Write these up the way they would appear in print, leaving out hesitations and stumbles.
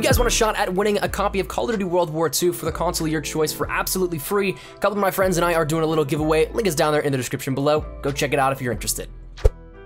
you guys want a shot at winning a copy of Call of Duty World War II for the console of your choice for absolutely free, a couple of my friends and I are doing a little giveaway. Link is down there in the description below. Go check it out if you're interested.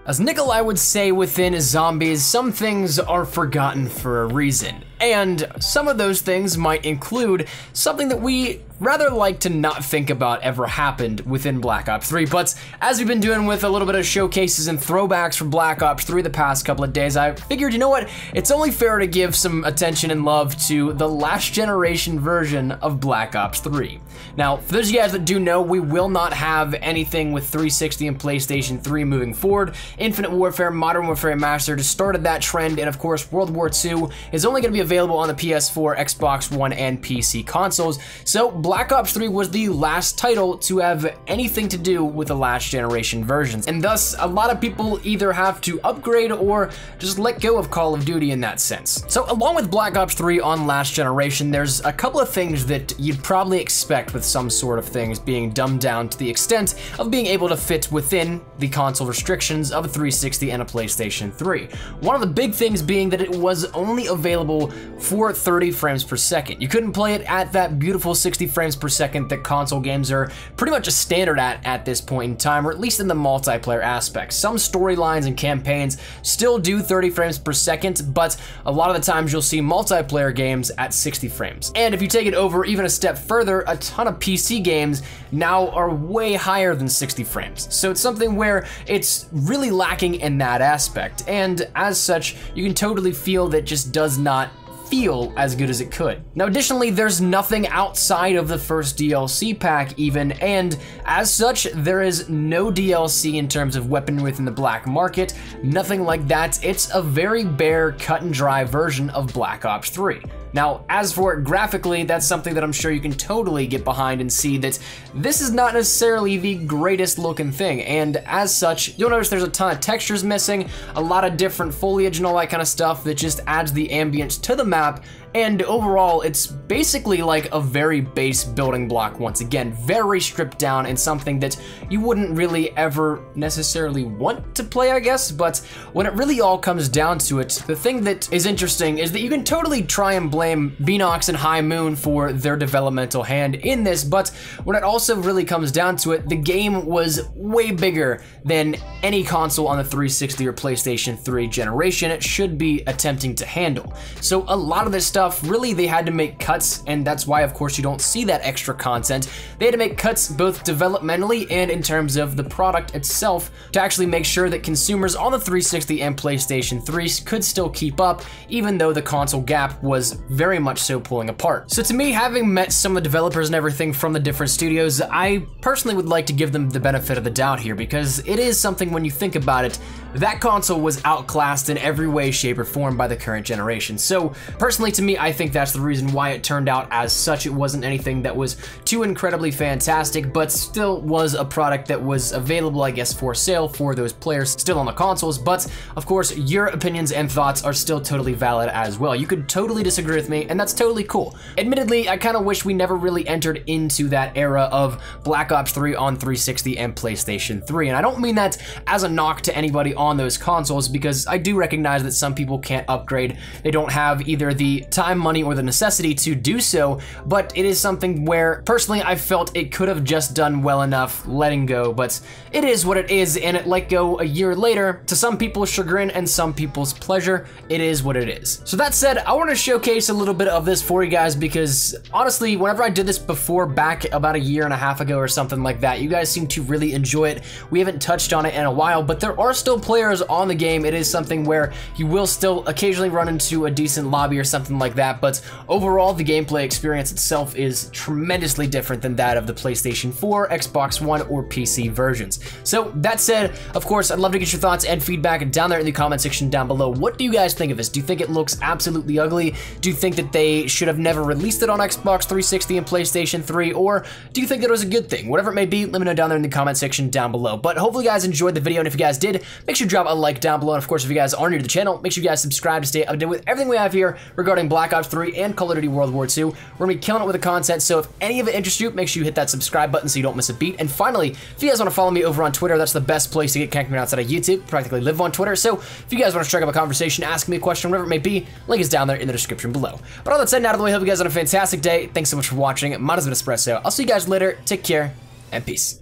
As Nikolai would say within Zombies, some things are forgotten for a reason. And some of those things might include something that we rather like to not think about ever happened within Black Ops 3, but as we've been doing with a little bit of showcases and throwbacks from Black Ops 3 the past couple of days, I figured, you know what, it's only fair to give some attention and love to the last generation version of Black Ops 3. Now, for those of you guys that do know, we will not have anything with 360 and PlayStation 3 moving forward. Infinite Warfare, Modern Warfare Master just started that trend, and of course, World War II is only going to be available on the PS4, Xbox One, and PC consoles. So Black Ops 3 was the last title to have anything to do with the last generation versions, and thus a lot of people either have to upgrade or just let go of Call of Duty in that sense. So along with Black Ops 3 on last generation, there's a couple of things that you'd probably expect with some sort of things being dumbed down to the extent of being able to fit within the console restrictions of a 360 and a PlayStation 3. One of the big things being that it was only available for 30 frames per second. You couldn't play it at that beautiful 60 frames per second that console games are pretty much a standard at this point in time, or at least in the multiplayer aspect. Some storylines and campaigns still do 30 frames per second, but a lot of the times you'll see multiplayer games at 60 frames. And if you take it over even a step further, a ton of PC games now are way higher than 60 frames. So it's something where it's really lacking in that aspect, and as such, you can totally feel that just does not feel as good as it could. Now additionally, there's nothing outside of the first DLC pack even, and as such, there is no DLC in terms of weaponry within the black market, nothing like that. It's a very bare, cut and dry version of Black Ops 3. Now, as for it graphically, that's something that I'm sure you can totally get behind and see that this is not necessarily the greatest looking thing, and as such, you'll notice there's a ton of textures missing, a lot of different foliage and all that kind of stuff that just adds the ambience to the map, and overall, it's basically like a very base building block once again, very stripped down and something that you wouldn't really ever necessarily want to play, I guess, but when it really all comes down to it, the thing that is interesting is that you can totally try and blame Beenox and High Moon for their developmental hand in this, but when it also really comes down to it, the game was way bigger than any console on the 360 or PlayStation 3 generation it should be attempting to handle. So a lot of this stuff, really they had to make cuts, and that's why of course you don't see that extra content. They had to make cuts both developmentally and in terms of the product itself to actually make sure that consumers on the 360 and PlayStation 3 could still keep up, even though the console gap was very much so pulling apart. So to me, having met some of the developers and everything from the different studios, I personally would like to give them the benefit of the doubt here, because it is something when you think about it, that console was outclassed in every way, shape, or form by the current generation. So personally to me, I think that's the reason why it turned out as such. It wasn't anything that was too incredibly fantastic, but still was a product that was available, I guess, for sale for those players still on the consoles. But of course, your opinions and thoughts are still totally valid as well. You could totally disagree with me, and that's totally cool. Admittedly, I kind of wish we never really entered into that era of Black Ops 3 on 360 and PlayStation 3, and I don't mean that as a knock to anybody on those consoles, because I do recognize that some people can't upgrade. They don't have either the time, money, or the necessity to do so, but it is something where personally I felt it could have just done well enough letting go, but it is what it is, and it let go a year later to some people's chagrin and some people's pleasure. It is what it is. So that said, I want to showcase a little bit of this for you guys, because honestly, whenever I did this before, back about a year and a half ago or something like that, you guys seem to really enjoy it. We haven't touched on it in a while, but there are still players on the game. It is something where you will still occasionally run into a decent lobby or something like that, but overall the gameplay experience itself is tremendously different than that of the PlayStation 4, Xbox One, or PC versions. So that said, of course, I'd love to get your thoughts and feedback down there in the comment section down below. What do you guys think of this? Do you think it looks absolutely ugly? Do you think that they should have never released it on Xbox 360 and PlayStation 3, or do you think that it was a good thing? Whatever it may be, let me know down there in the comment section down below. But hopefully you guys enjoyed the video, and if you guys did, make sure to drop a like down below, and of course if you guys are new to the channel, make sure you guys subscribe to stay updated with everything we have here regarding Black Ops 3 and Call of Duty World War II. We're gonna be killing it with the content, so if any of it interests you, make sure you hit that subscribe button so you don't miss a beat. And finally, if you guys want to follow me over on Twitter, that's the best place to get connected outside of YouTube. Practically live on Twitter, so if you guys want to strike up a conversation, ask me a question, whatever it may be, link is down there in the description below. below. But all that said and out of the way, hope you guys had a fantastic day. Thanks so much for watching. Mine has been Espresso. I'll see you guys later. Take care, and peace.